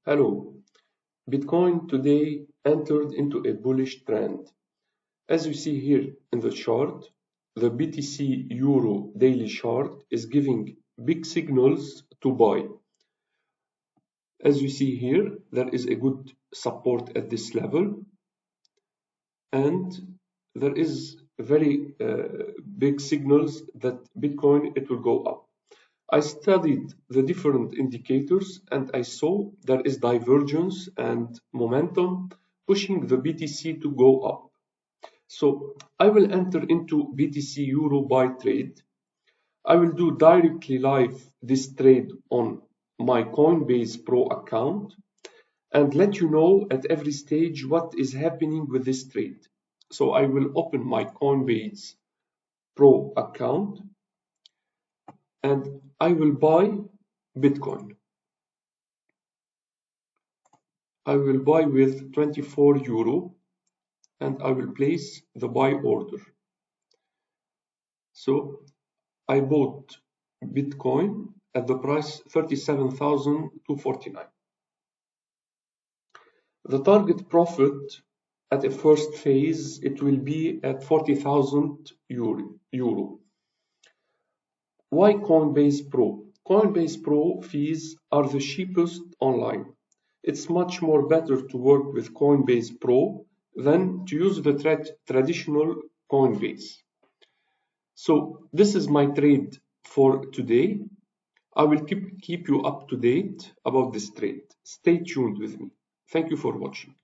Hello, Bitcoin today entered into a bullish trend. As you see here in the chart, the BTCEUR daily chart is giving big signals to buy. As you see here, there is a good support at this level, and there is very big signals that Bitcoin it will go up. I studied the different indicators and I saw there is divergence and momentum pushing the BTC to go up. So I will enter into BTCEUR buy trade. I will do directly live this trade on my Coinbase Pro account and let you know at every stage what is happening with this trade. So I will open my Coinbase Pro account and I will buy Bitcoin. I will buy with 24 euro and I will place the buy order. So I bought Bitcoin at the price 37,249. The target profit at a first phase, it will be at 40,000 euro. Why Coinbase Pro? Coinbase Pro fees are the cheapest online. It's much more better to work with Coinbase Pro than to use the traditional Coinbase. So this is my trade for today. I will keep you up to date about this trade. Stay tuned with me. Thank you for watching.